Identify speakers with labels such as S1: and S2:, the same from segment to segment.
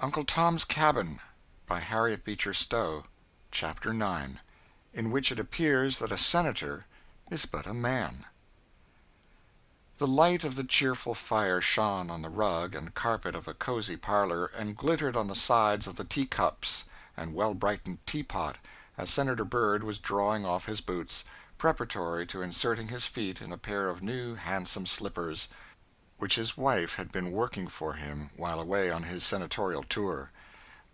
S1: Uncle Tom's Cabin, by Harriet Beecher Stowe, Chapter 9, in which it appears that a senator is but a man. The light of the cheerful fire shone on the rug and carpet of a cozy parlor, and glittered on the sides of the teacups and well-brightened teapot as Senator Byrd was drawing off his boots, preparatory to inserting his feet in a pair of new handsome slippers, which his wife had been working for him while away on his senatorial tour.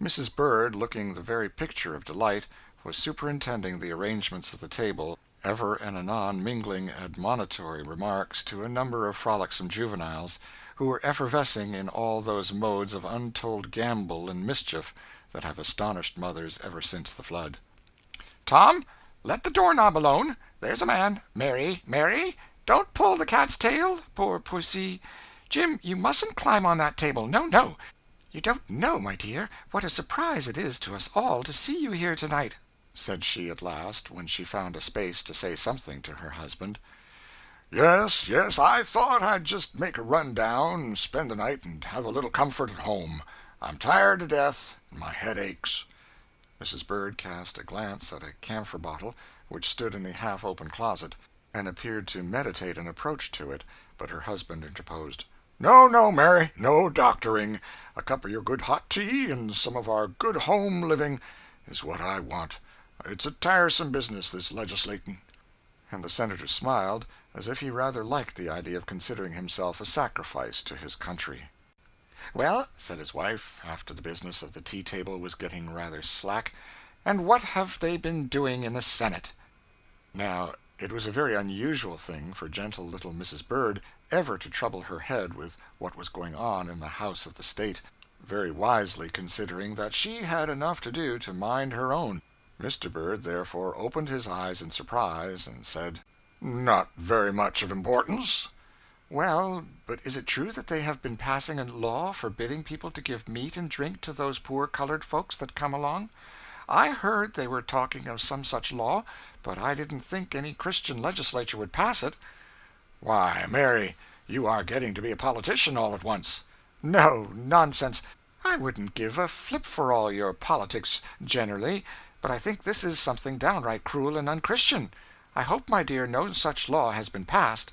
S1: Mrs. Byrd, looking the very picture of delight, was superintending the arrangements of the table, ever and anon mingling admonitory remarks to a number of frolicsome juveniles, who were effervescing in all those modes of untold gambol and mischief that have astonished mothers ever since the flood. "Tom, let the door-knob alone. There's a man. Mary, Mary, don't pull the cat's tail. Poor pussy. Jim, you mustn't climb on that table. No, no. You don't know, my dear, what a surprise it is to us all to see you here tonight," said she at last, when she found a space to say something to her husband.
S2: Yes, I thought I'd just make a run down, spend the night, and have a little comfort at home. I'm tired to death, and my head aches.
S1: Mrs. Byrd cast a glance at a camphor bottle which stood in the half-open closet, and appeared to meditate an approach to it, but her husband interposed.
S2: No, Mary, no doctoring. A cup of your good hot tea and some of our good home living is what I want. It's a tiresome business, this legislating.
S1: And the senator smiled, as if he rather liked the idea of considering himself a sacrifice to his country. "Well," said his wife, after the business of the tea-table was getting rather slack, "and what have they been doing in the Senate?" Now, it was a very unusual thing for gentle little Mrs. Byrd ever to trouble her head with what was going on in the House of the State, very wisely considering that she had enough to do to mind her own. Mr. Byrd therefore opened his eyes in surprise, and said,
S2: "Not very much of importance."
S1: "Well, but is it true that they have been passing a law forbidding people to give meat and drink to those poor colored folks that come along? I heard they were talking of some such law, but I didn't think any Christian legislature would pass it."
S2: "Why, Mary, you are getting to be a politician all at once."
S1: "No, nonsense. I wouldn't give a flip for all your politics generally, but I think this is something downright cruel and unchristian. I hope, my dear, no such law has been passed."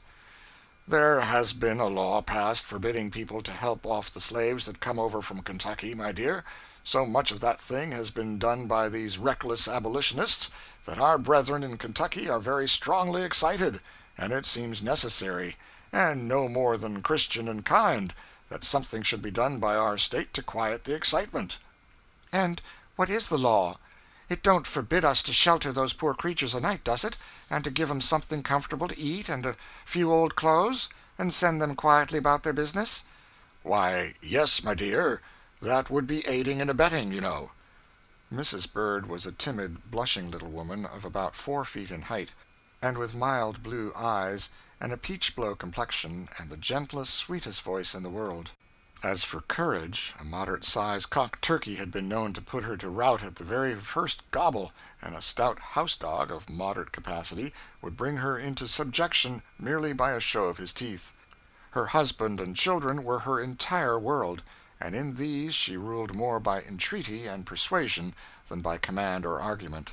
S2: "There has been a law passed forbidding people to help off the slaves that come over from Kentucky, my dear. So much of that thing has been done by these reckless abolitionists that our brethren in Kentucky are very strongly excited, and it seems necessary, and no more than Christian and kind, that something should be done by our state to quiet the excitement."
S1: "And what is the law? It don't forbid us to shelter those poor creatures a night, does it? And to give 'em something comfortable to eat, and a few old clothes, and send them quietly about their business?"
S2: "Why, yes, my dear. That would be aiding and abetting, you know."
S1: Mrs. Byrd was a timid, blushing little woman of about 4 feet in height, and with mild blue eyes and a peach-blow complexion and the gentlest, sweetest voice in the world. As for courage, a moderate-sized cock turkey had been known to put her to rout at the very first gobble, and a stout house-dog of moderate capacity would bring her into subjection merely by a show of his teeth. Her husband and children were her entire world, and in these she ruled more by entreaty and persuasion than by command or argument.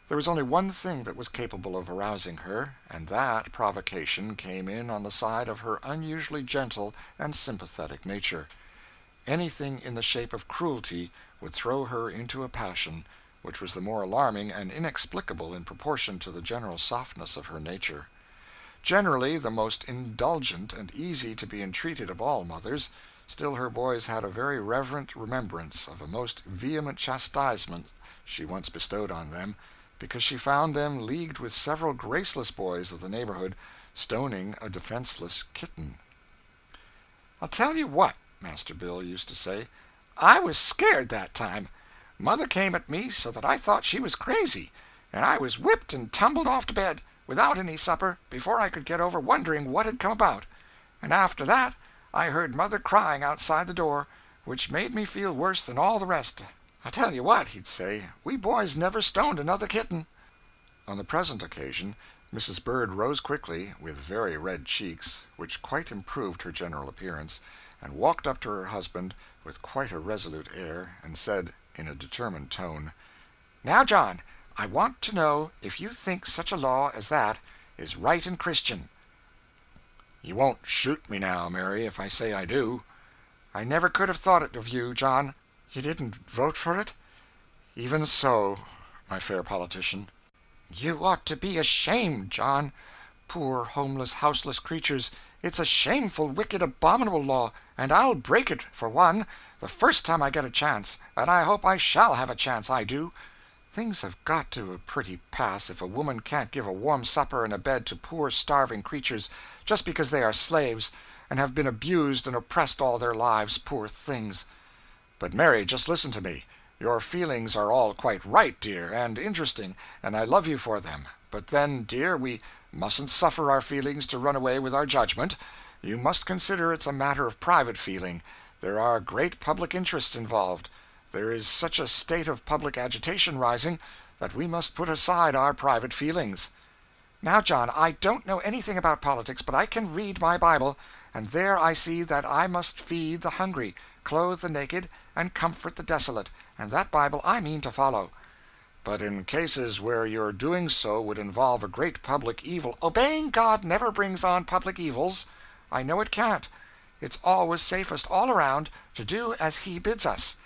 S1: There was only one thing that was capable of arousing her, and that provocation came in on the side of her unusually gentle and sympathetic nature. Anything in the shape of cruelty would throw her into a passion, which was the more alarming and inexplicable in proportion to the general softness of her nature. Generally the most indulgent and easy to be entreated of all mothers, still her boys had a very reverent remembrance of a most vehement chastisement she once bestowed on them, because she found them leagued with several graceless boys of the neighborhood, stoning a defenseless kitten. "I'll tell you what," Master Bill used to say, "I was scared that time. Mother came at me so that I thought she was crazy, and I was whipped and tumbled off to bed, without any supper, before I could get over wondering what had come about. And after that I heard Mother crying outside the door, which made me feel worse than all the rest. I tell you what," he'd say, "we boys never stoned another kitten." On the present occasion, Mrs. Byrd rose quickly, with very red cheeks, which quite improved her general appearance, and walked up to her husband with quite a resolute air, and said, in a determined tone, "Now, John, I want to know if you think such a law as that is right and Christian."
S2: You won't shoot me now, Mary, if I say I do.
S1: "I never could have thought it of you, John." "You didn't vote for it?"
S2: Even so, my fair politician.
S1: "You ought to be ashamed, John. Poor homeless, houseless creatures. It's a shameful, wicked, abominable law, and I'll break it, for one, the first time I get a chance, and I hope I shall have a chance, I do. Things have got to a pretty pass if a woman can't give a warm supper and a bed to poor starving creatures just because they are slaves, and have been abused and oppressed all their lives, poor things."
S2: "But, Mary, just listen to me. Your feelings are all quite right, dear, and interesting, and I love you for them. But then, dear, we mustn't suffer our feelings to run away with our judgment. You must consider it's a matter of private feeling. There are great public interests involved. There is such a state of public agitation rising that we must put aside our private feelings."
S1: "Now, John, I don't know anything about politics, but I can read my Bible, and there I see that I must feed the hungry, clothe the naked, and comfort the desolate, and that Bible I mean to follow."
S2: "But in cases where your doing so would involve a great public evil—"
S1: "Obeying God never brings on public evils. I know it can't. It's always safest all around to do as He bids us."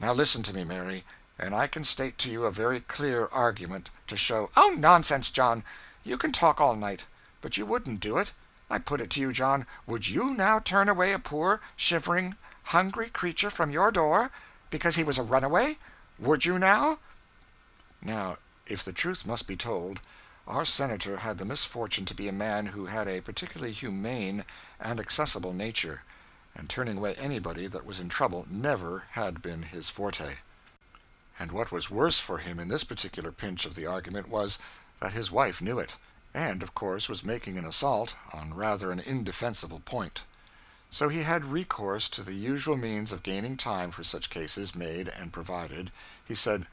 S2: Now listen to me, Mary, and I can state to you a very clear argument to show—"
S1: "Oh, nonsense, John. You can talk all night, but you wouldn't do it. I put it to you, John, would you now turn away a poor, shivering, hungry creature from your door because he was a runaway? Would you now?"
S2: Now, if the truth must be told, our Senator had the misfortune to be a man who had a particularly humane and accessible nature, and turning away anybody that was in trouble never had been his forte. And what was worse for him in this particular pinch of the argument was, that his wife knew it, and, of course, was making an assault on rather an indefensible point. So he had recourse to the usual means of gaining time for such cases made and provided. He said,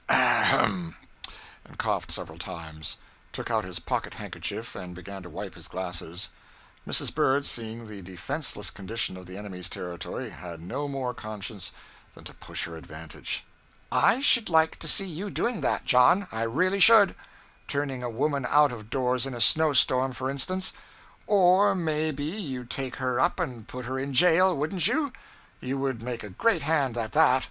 S2: "Ahem," and coughed several times, took out his pocket handkerchief, and began to wipe his glasses. Mrs. Bird, seeing the defenseless condition of the enemy's territory, had no more conscience than to push her advantage.
S1: "I should like to see you doing that, John, I really should. Turning a woman out of doors in a snowstorm, for instance. Or maybe you'd take her up and put her in jail, wouldn't you? You would make a great hand at that."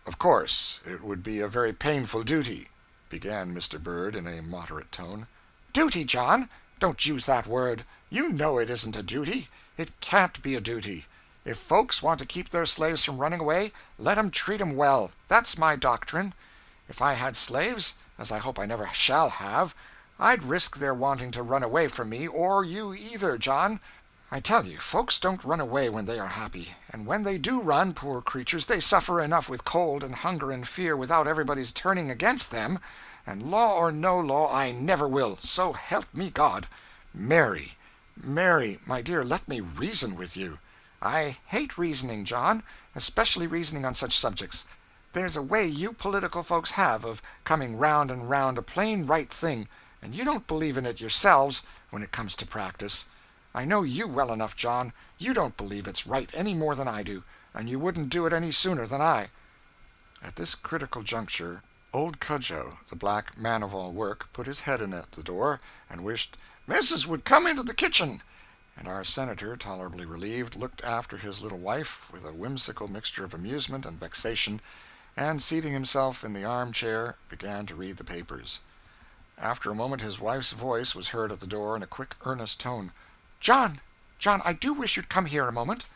S2: "Of course, it would be a very painful duty," began Mr. Bird in a moderate tone.
S1: "Duty, John? Don't use that word. You know it isn't a duty. It can't be a duty. If folks want to keep their slaves from running away, let 'em treat 'em well. That's my doctrine. If I had slaves, as I hope I never shall have, I'd risk their wanting to run away from me, or you either, John. I tell you, folks don't run away when they are happy, and when they do run, poor creatures, they suffer enough with cold and hunger and fear without everybody's turning against them, and law or no law, I never will, so help me God."
S2: "Mary,
S1: Mary, my dear, let me reason with you." "I hate reasoning, John, especially reasoning on such subjects. There's a way you political folks have of coming round and round a plain right thing, and you don't believe in it yourselves when it comes to practice. I know you well enough, John. You don't believe it's right any more than I do, and you wouldn't do it any sooner than I."
S2: At this critical juncture, old Cudjoe, the black man-of-all-work, put his head in at the door, and wished "Missus would come into the kitchen," and our Senator, tolerably relieved, looked after his little wife with a whimsical mixture of amusement and vexation, and, seating himself in the arm-chair, began to read the papers. After a moment his wife's voice was heard at the door in a quick, earnest tone.
S1: John, I do wish you'd come here a moment."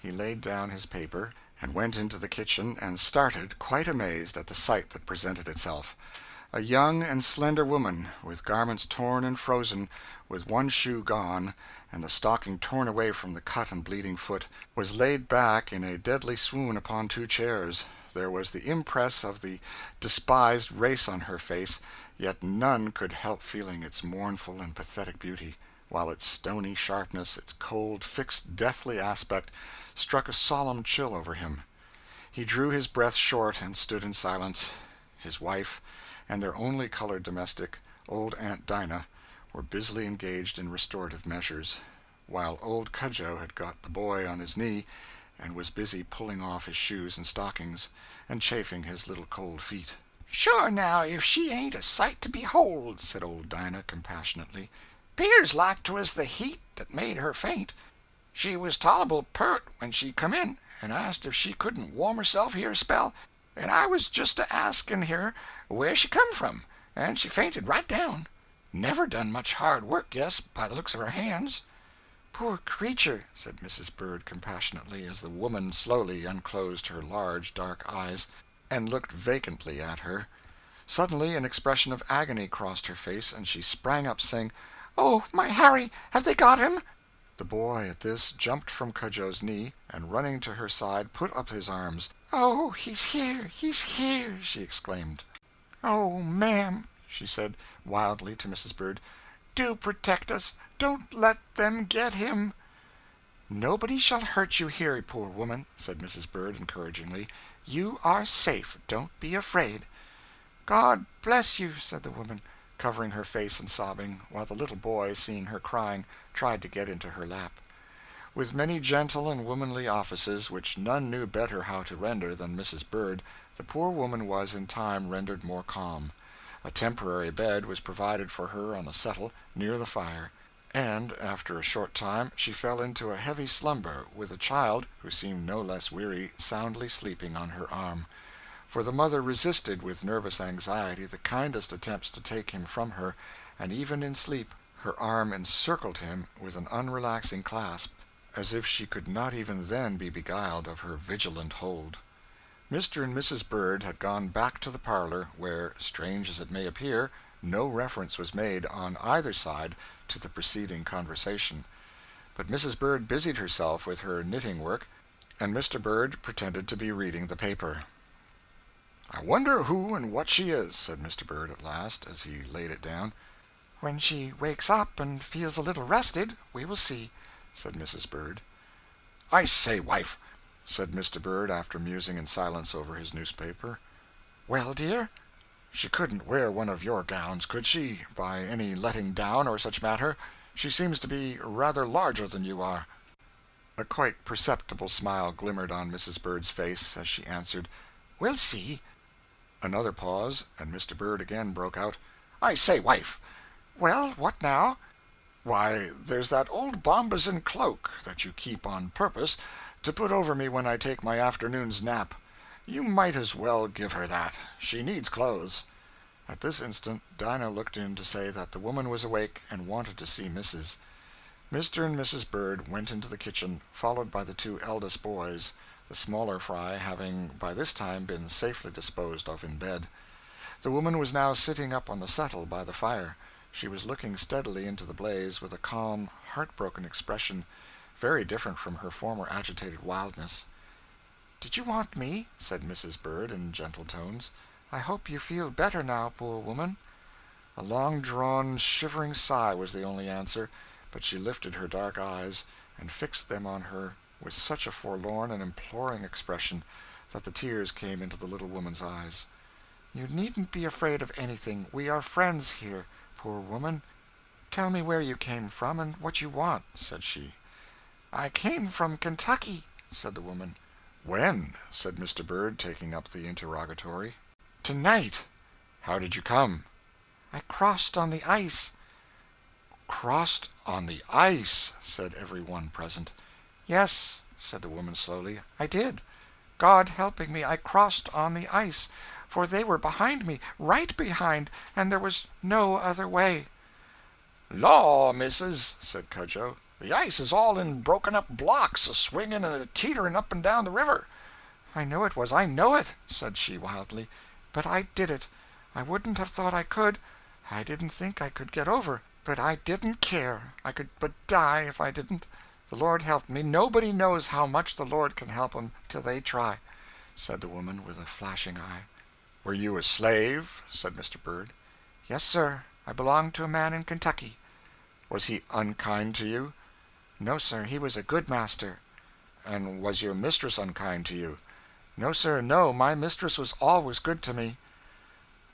S2: He laid down his paper, and went into the kitchen, and started, quite amazed at the sight that presented itself. A young and slender woman, with garments torn and frozen, with one shoe gone, and the stocking torn away from the cut and bleeding foot, was laid back in a deadly swoon upon two chairs. There was the impress of the despised race on her face, yet none could help feeling its mournful and pathetic beauty, while its stony sharpness, its cold, fixed, deathly aspect, struck a solemn chill over him. He drew his breath short and stood in silence. His wife, and their only colored domestic, old Aunt Dinah, were busily engaged in restorative measures.
S1: while old Cudjoe had got the boy on his knee and was busy pulling off his shoes and stockings, and chafing his little cold feet.
S2: "Sure now, if she ain't a sight to behold," said old Dinah compassionately. "'Pears like 'twas the heat that made her faint. She was tolerable pert when she come in, and asked if she couldn't warm herself here a spell, and I was just a-asking her where she come from, and she fainted right down. Never done much hard work, yes, by the looks of her hands."
S1: "Poor creature," said Mrs. Bird compassionately, as the woman slowly unclosed her large dark eyes and looked vacantly at her. Suddenly an expression of agony crossed her face, and she sprang up, saying,
S2: "Oh, my Harry, have they got him?"
S1: The boy, at this, jumped from Cudjoe's knee, and running to her side, put up his arms.
S2: "Oh, he's here," she exclaimed. "Oh, ma'am," she said wildly to Mrs. Bird, "do protect us. Don't let them get him."
S1: "Nobody shall hurt you here, poor woman," said Mrs. Bird encouragingly.
S2: "You are safe. Don't be afraid." "God bless you," said the woman,
S1: covering her face and sobbing, while the little boy, seeing her crying, tried to get into her lap. With many gentle and womanly offices which none knew better how to render than Mrs. Bird, the poor woman was in time rendered more calm. A temporary bed was provided for her on the settle near the fire, and after a short time she fell into a heavy slumber, with a child, who seemed no less weary, soundly sleeping on her arm. For the mother resisted with nervous anxiety the kindest attempts to take him from her, and even in sleep her arm encircled him with an unrelaxing clasp, as if she could not even then be beguiled of her vigilant hold. Mr. and Mrs. Bird had gone back to the parlor, where, strange as it may appear, no reference was made on either side to the preceding conversation. But Mrs. Bird busied herself with her knitting work, and Mr. Bird pretended to be reading the paper. "I wonder who and what she is," said Mr. Bird at last, as he laid it down.
S2: "When she wakes up and feels a little rested, we will see," said Mrs. Bird.
S1: "I say, wife," said Mr. Bird, after musing in silence over his newspaper.
S2: "Well, dear?"
S1: "She couldn't wear one of your gowns, could she, by any letting down or such matter? She seems to be rather larger than you are." A quite perceptible smile glimmered on Mrs. Bird's face as she answered,
S2: "We'll see."
S1: Another pause, and Mr. Bird again broke out, "I say, wife."
S2: "Well, what now?"
S1: "Why, there's that old bombazin cloak that you keep on purpose to put over me when I take my afternoon's nap. You might as well give her that. She needs clothes." At this instant Dinah looked in to say that the woman was awake and wanted to see Mrs. Mr. and Mrs. Bird went into the kitchen, followed by the two eldest boys, the smaller fry having by this time been safely disposed of in bed. The woman was now sitting up on the settle by the fire. She was looking steadily into the blaze with a calm, heartbroken expression, very different from her former agitated wildness.
S2: "Did you want me?" said Mrs. Bird in gentle tones. "I hope you feel better now, poor woman."
S1: A long-drawn, shivering sigh was the only answer, but she lifted her dark eyes and fixed them on her with such a forlorn and imploring expression that the tears came into the little woman's eyes.
S2: "You needn't be afraid of anything. We are friends here, poor woman. Tell me where you came from, and what you want," said she. "I came from Kentucky," said the woman.
S1: "When?" said Mr. Bird, taking up the interrogatory.
S2: "Tonight."
S1: "How did you come?"
S2: "I crossed on the ice."
S1: "Crossed on the ice," said every one present.
S2: "Yes," said the woman slowly, "I did. God helping me, I crossed on the ice, for they were behind me, right behind, and there was no other way."
S1: "Law, missus," said Cudjoe, "the ice is all in broken-up blocks, a-swinging and a-teetering up and down the river."
S2: "I know it," said she wildly, "but I did it. I wouldn't have thought I could. I didn't think I could get over, but I didn't care. I could but die if I didn't. The Lord helped me. Nobody knows how much the Lord can help 'em till they try," said the woman with a flashing eye.
S1: "Were you a slave?" said Mr. Bird.
S2: "Yes, sir. I belonged to a man in Kentucky."
S1: "Was he unkind to you?"
S2: "No, sir. He was a good master."
S1: "And was your mistress unkind to you?"
S2: "No, sir, no. My mistress was always good to me."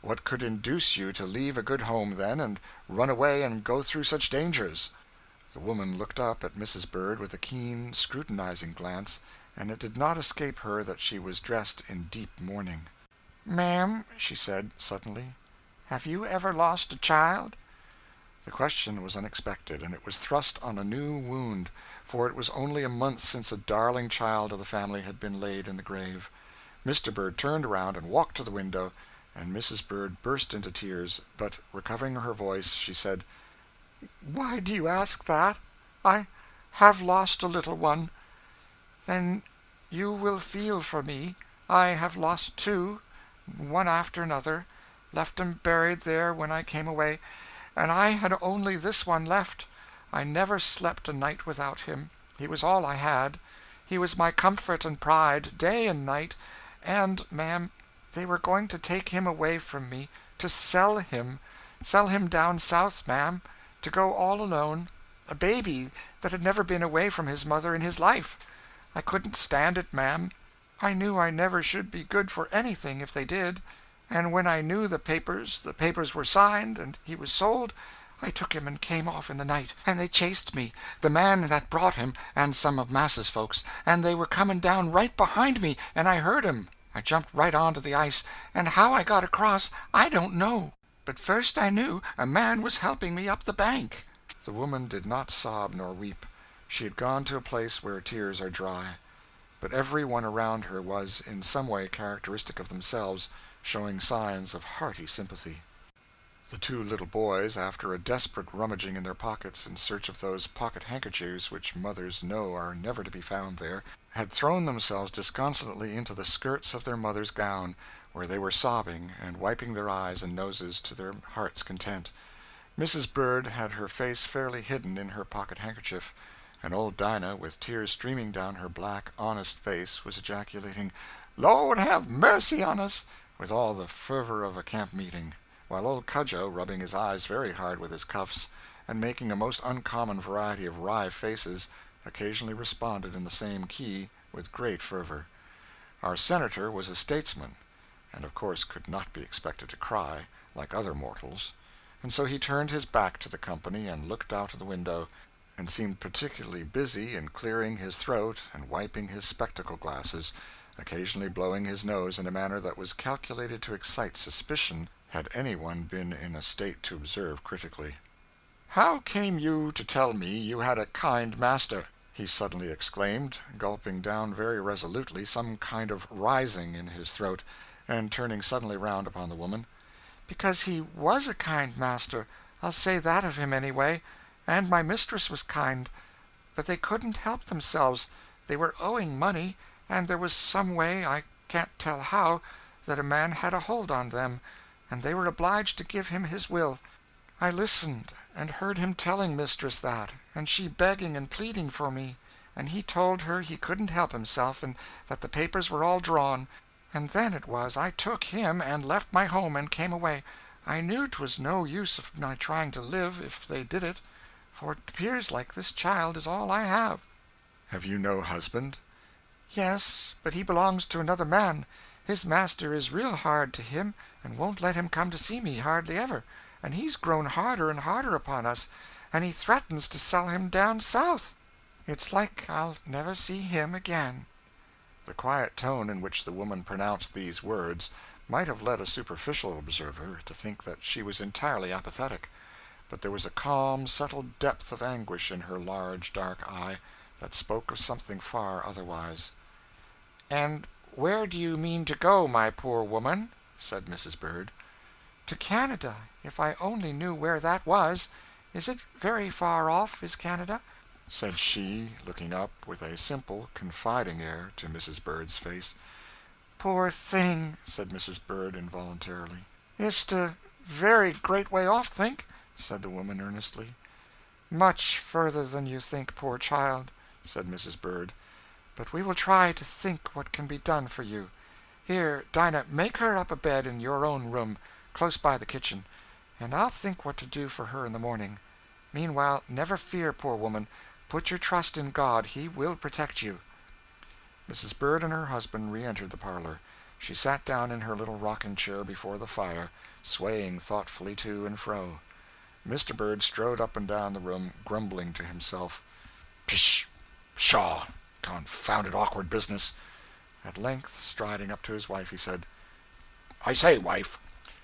S1: "What could induce you to leave a good home, then, and run away and go through such dangers?" The woman looked up at Mrs. Bird with a keen, scrutinizing glance, and it did not escape her that she was dressed in deep mourning. "Ma'am," she said, suddenly, "have you ever lost a child?" The question was unexpected, and it was thrust on a new wound, for it was only a month since a darling child of the family had been laid in the grave. Mr. Bird turned around and walked to the window, and Mrs. Bird burst into tears, but, recovering her voice, she said, "Why do you ask that? I have lost a little one." "Then you will feel for me. I have lost two, one after another, left 'em buried there when I came away, and I had only this one left. I never slept a night without him. He was all I had. He was my comfort and pride, day and night. And, ma'am, they were going to take him away from me, to sell him down south, ma'am, to go all alone, a baby that had never been away from his mother in his life. I couldn't stand it, ma'am. I knew I never should be good for anything if they did, and when I knew the papers were signed, and he was sold, I took him and came off in the night, and they chased me, the man that brought him, and some of Massa's folks, and they were coming down right behind me, and I heard 'em. I jumped right onto the ice, and how I got across I don't know. But first I knew a man was helping me up the bank." The woman did not sob nor weep. She had gone to a place where tears are dry. But every one around her was, in some way characteristic of themselves, showing signs of hearty sympathy. The two little boys, after a desperate rummaging in their pockets in search of those pocket-handkerchiefs which mothers know are never to be found there, had thrown themselves disconsolately into the skirts of their mother's gown, where they were sobbing and wiping their eyes and noses to their hearts' content. Mrs. Bird had her face fairly hidden in her pocket-handkerchief, and old Dinah, with tears streaming down her black, honest face, was ejaculating, "Lord have mercy on us!" with all the fervor of a camp meeting, while old Cudjoe, rubbing his eyes very hard with his cuffs, and making a most uncommon variety of wry faces, occasionally responded in the same key with great fervor. Our Senator was a statesman, and of course could not be expected to cry, like other mortals, and so he turned his back to the company and looked out of the window, and seemed particularly busy in clearing his throat and wiping his spectacle glasses, occasionally blowing his nose in a manner that was calculated to excite suspicion had any one been in a state to observe critically. "How came you to tell me you had a kind master?" he suddenly exclaimed, gulping down very resolutely some kind of rising in his throat, and turning suddenly round upon the woman. "Because he was a kind master, I'll say that of him anyway, and my mistress was kind. But they couldn't help themselves. They were owing money, and there was some way, I can't tell how, that a man had a hold on them, and they were obliged to give him his will. I listened, and heard him telling mistress that, and she begging and pleading for me, and he told her he couldn't help himself, and that the papers were all drawn. And then it was I took him and left my home and came away. I knew 'twas no use of my trying to live if they did it, for it appears like this child is all I have." "Have you no husband?" "Yes, but he belongs to another man. His master is real hard to him, and won't let him come to see me hardly ever, and he's grown harder and harder upon us, and he threatens to sell him down south. It's like I'll never see him again." The quiet tone in which the woman pronounced these words might have led a superficial observer to think that she was entirely apathetic, but there was a calm, settled depth of anguish in her large, dark eye that spoke of something far otherwise. "And where do you mean to go, my poor woman?" said Mrs. Bird. "To Canada, if I only knew where that was. Is it very far off, is Canada?" said she, looking up with a simple, confiding air to Mrs. Bird's face. "Poor thing," said Mrs. Bird involuntarily. "Ist a very great way off, think?" said the woman earnestly. "Much further than you think, poor child," said Mrs. Bird. "But we will try to think what can be done for you. Here, Dinah, make her up a bed in your own room, close by the kitchen, and I'll think what to do for her in the morning. Meanwhile, never fear, poor woman. Put your trust in God. He will protect you." Mrs. Bird and her husband re-entered the parlor. She sat down in her little rocking chair before the fire, swaying thoughtfully to and fro. Mr. Bird strode up and down the room, grumbling to himself.
S2: Pish! Pshaw! Confounded awkward business.
S1: At length, striding up to his wife, he said,
S2: I say, wife,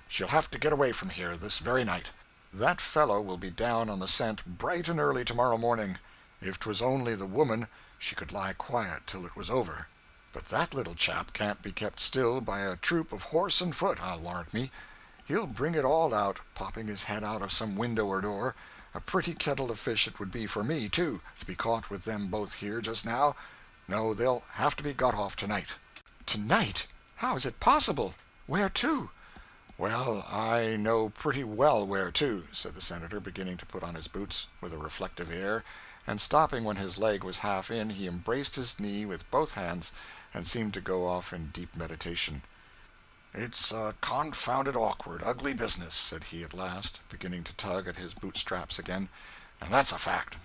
S2: she'll have to get away from here this very night.
S1: "That fellow will be down on the scent bright and early tomorrow morning. If 'twas only the woman, she could lie quiet till it was over. But that little chap can't be kept still by a troop of horse and foot, I'll warrant me. He'll bring it all out, popping his head out of some window or door. A pretty kettle of fish it would be for me, too, to be caught with them both here just now. No, they'll have to be got off tonight." "Tonight? How is it possible? Where to?" "Well, I know pretty well where to," said the Senator, beginning to put on his boots, with a reflective air, and stopping when his leg was half in, he embraced his knee with both hands and seemed to go off in deep meditation.
S2: "It's a confounded awkward, ugly business," said he at last, beginning to tug at his boot straps again, "and that's a fact."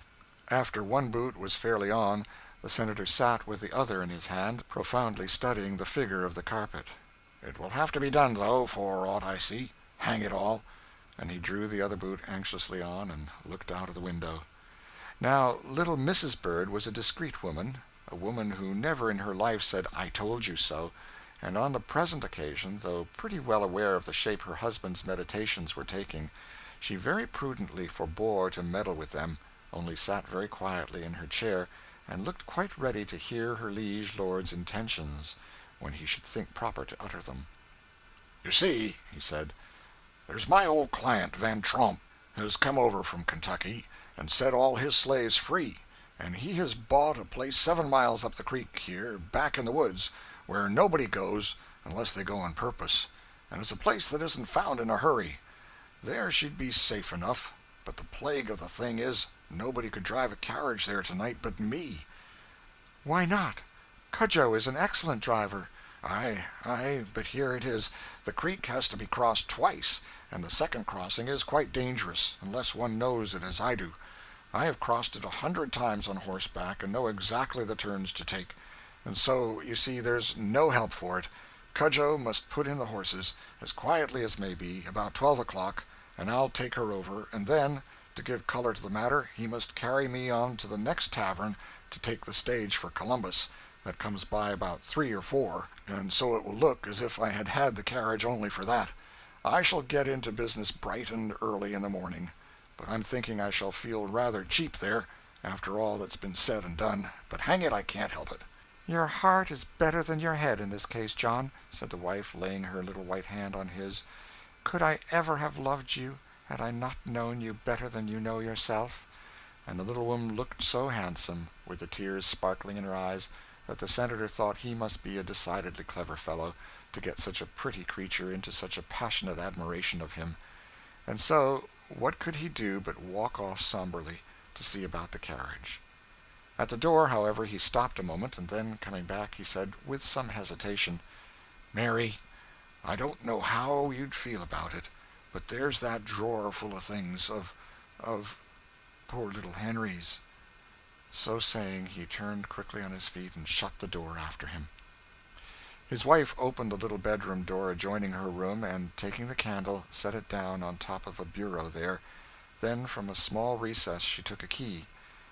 S1: After one boot was fairly on, the Senator sat with the other in his hand, profoundly studying the figure of the carpet.
S2: "It will have to be done, though, for aught I see. Hang it all!"
S1: And he drew the other boot anxiously on and looked out of the window. Now, little Mrs. Bird was a discreet woman, a woman who never in her life said, "I told you so," and on the present occasion, though pretty well aware of the shape her husband's meditations were taking, she very prudently forbore to meddle with them, only sat very quietly in her chair, and looked quite ready to hear her liege lord's intentions when he should think proper to utter them.
S2: "You see," he said, "there's my old client, Van Tromp, has come over from Kentucky and set all his slaves free, and he has bought a place 7 miles up the creek here, back in the woods, where nobody goes unless they go on purpose, and it's a place that isn't found in a hurry. There she'd be safe enough, but the plague of the thing is, nobody could drive a carriage there tonight but me."
S1: "Why not? Cudjoe is an excellent driver."
S2: Aye, but here it is. The creek has to be crossed twice, and the second crossing is quite dangerous, unless one knows it as I do. I have crossed it 100 times on horseback, and know exactly the turns to take. And so, you see, there's no help for it. Cudjoe must put in the horses, as quietly as may be, about 12 o'clock, and I'll take her over, and then, to give color to the matter, he must carry me on to the next tavern to take the stage for Columbus, that comes by about 3 or 4, and so it will look as if I had had the carriage only for that. I shall get into business bright and early in the morning, but I'm thinking I shall feel rather cheap there, after all that's been said and done, but hang it, I can't help it."
S1: "Your heart is better than your head in this case, John," said the wife, laying her little white hand on his. "Could I ever have loved you had I not known you better than you know yourself?" And the little woman looked so handsome, with the tears sparkling in her eyes, that the Senator thought he must be a decidedly clever fellow to get such a pretty creature into such a passionate admiration of him. And so, what could he do but walk off somberly to see about the carriage? At the door, however, he stopped a moment, and then, coming back, he said, with some hesitation,
S2: "Mary, I don't know how you'd feel about it, but there's that drawer full of things of poor little Henry's."
S1: So saying, he turned quickly on his feet and shut the door after him. His wife opened the little bedroom door adjoining her room, and, taking the candle, set it down on top of a bureau there. Then from a small recess she took a key,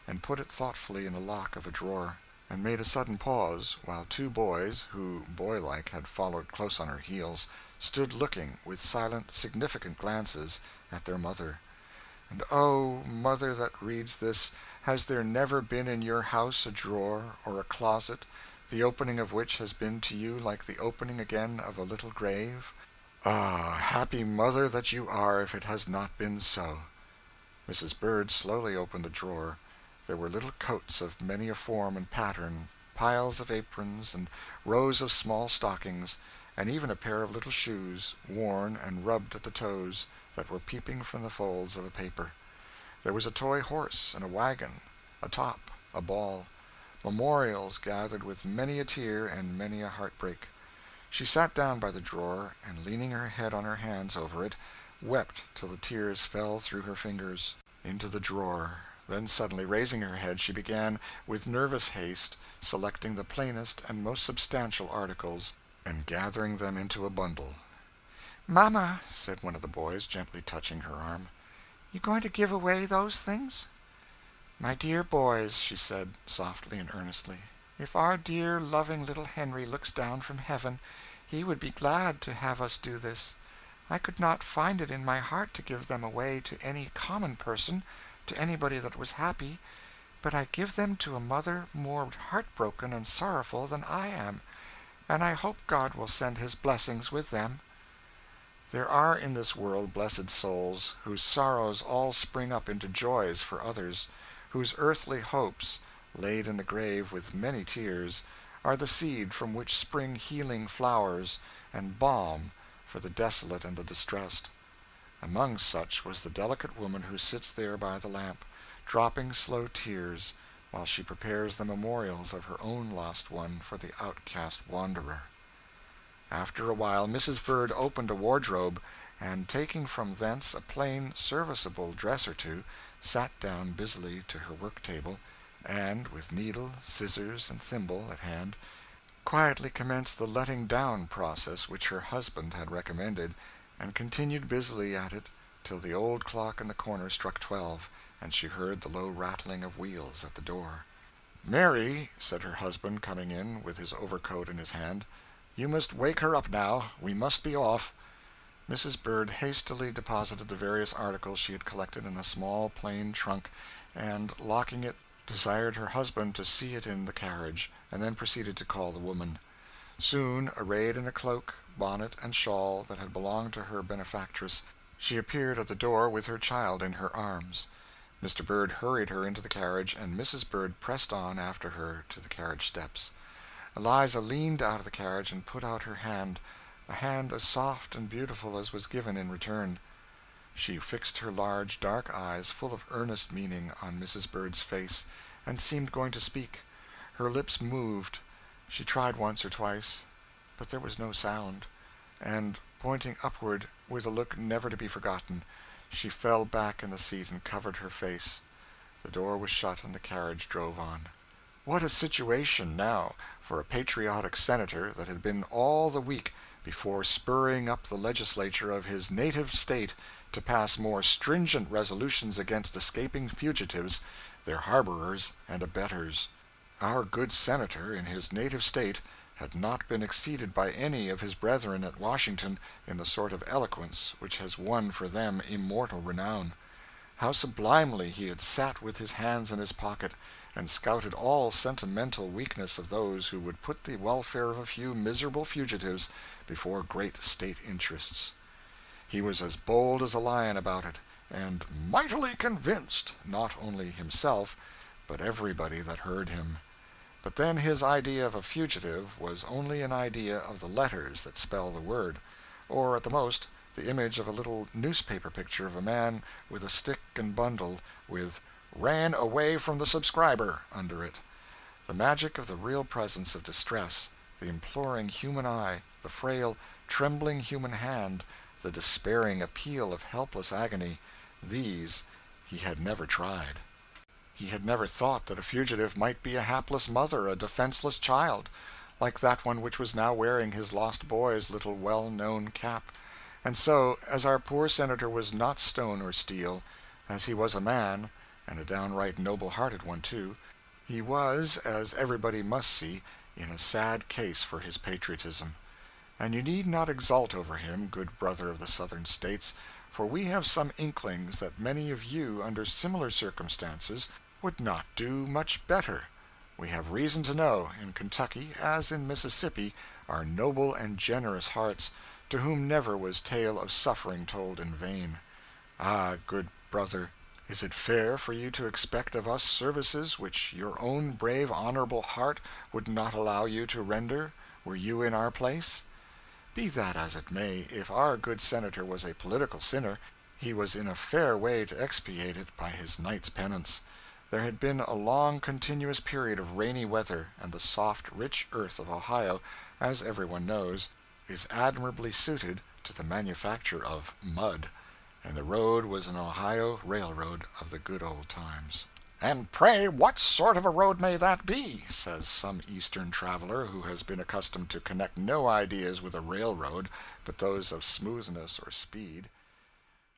S1: and put it thoughtfully in a lock of a drawer, and made a sudden pause, while 2 boys, who, boylike, had followed close on her heels, stood looking, with silent, significant glances, at their mother. And oh, mother that reads this, has there never been in your house a drawer or a closet, the opening of which has been to you like the opening again of a little grave? Ah, happy mother that you are, if it has not been so. Mrs. Bird slowly opened the drawer. There were little coats of many a form and pattern, piles of aprons, and rows of small stockings, and even a pair of little shoes, worn and rubbed at the toes, that were peeping from the folds of a paper. There was a toy horse and a wagon, a top, a ball, memorials gathered with many a tear and many a heartbreak. She sat down by the drawer, and leaning her head on her hands over it, wept till the tears fell through her fingers into the drawer. Then suddenly raising her head, she began, with nervous haste, selecting the plainest and most substantial articles, and gathering them into a bundle. "Mamma," said one of the boys, gently touching her arm, You going to give away those things?" "My dear boys," she said, softly and earnestly, "if our dear, loving little Henry looks down from heaven, he would be glad to have us do this. I could not find it in my heart to give them away to any common person, to anybody that was happy, but I give them to a mother more heartbroken and sorrowful than I am, and I hope God will send his blessings with them." There are in this world blessed souls, whose sorrows all spring up into joys for others, whose earthly hopes, laid in the grave with many tears, are the seed from which spring healing flowers and balm for the desolate and the distressed. Among such was the delicate woman who sits there by the lamp, dropping slow tears, while she prepares the memorials of her own lost one for the outcast wanderer. After a while Mrs. Bird opened a wardrobe, and taking from thence a plain, serviceable dress or two, sat down busily to her work-table, and, with needle, scissors, and thimble at hand, quietly commenced the letting down process which her husband had recommended, and continued busily at it till the old clock in the corner struck 12, and she heard the low rattling of wheels at the door. "Mary," said her husband, coming in, with his overcoat in his hand, "you must wake her up now. We must be off." Mrs. Bird hastily deposited the various articles she had collected in a small plain trunk, and, locking it, desired her husband to see it in the carriage, and then proceeded to call the woman. Soon, arrayed in a cloak, bonnet, and shawl that had belonged to her benefactress, she appeared at the door with her child in her arms. Mr. Bird hurried her into the carriage, and Mrs. Bird pressed on after her to the carriage steps. Eliza leaned out of the carriage and put out her hand, a hand as soft and beautiful as was given in return. She fixed her large dark eyes full of earnest meaning on Mrs. Bird's face, and seemed going to speak. Her lips moved. She tried once or twice, but there was no sound, and, pointing upward with a look never to be forgotten, she fell back in the seat and covered her face. The door was shut, and the carriage drove on. What a situation, now, for a patriotic senator that had been all the week before spurring up the legislature of his native state to pass more stringent resolutions against escaping fugitives, their harborers and abettors. Our good senator, in his native state, had not been exceeded by any of his brethren at Washington in the sort of eloquence which has won for them immortal renown. How sublimely he had sat with his hands in his pocket, and scouted all sentimental weakness of those who would put the welfare of a few miserable fugitives before great state interests. He was as bold as a lion about it, and mightily convinced, not only himself, but everybody that heard him. But then his idea of a fugitive was only an idea of the letters that spell the word, or, at the most, the image of a little newspaper picture of a man with a stick and bundle, with "ran away from the subscriber" under it. The magic of the real presence of distress, the imploring human eye, the frail, trembling human hand, the despairing appeal of helpless agony, these he had never tried. He had never thought that a fugitive might be a hapless mother, a defenseless child, like that one which was now wearing his lost boy's little well-known cap. And so, as our poor senator was not stone or steel, as he was a man, and a downright noble-hearted one, too, he was, as everybody must see, in a sad case for his patriotism. And you need not exult over him, good brother of the Southern States, for we have some inklings that many of you, under similar circumstances, would not do much better. We have reason to know, in Kentucky, as in Mississippi, are noble and generous hearts, to whom never was tale of suffering told in vain. Ah, good brother, is it fair for you to expect of us services which your own brave, honorable heart would not allow you to render, were you in our place? Be that as it may, if our good senator was a political sinner, he was in a fair way to expiate it by his night's penance. There had been a long continuous period of rainy weather, and the soft, rich earth of Ohio, as everyone knows, is admirably suited to the manufacture of mud, and the road was an Ohio railroad of the good old times. "And pray what sort of a road may that be?" says some Eastern traveler who has been accustomed to connect no ideas with a railroad but those of smoothness or speed.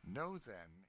S1: Know then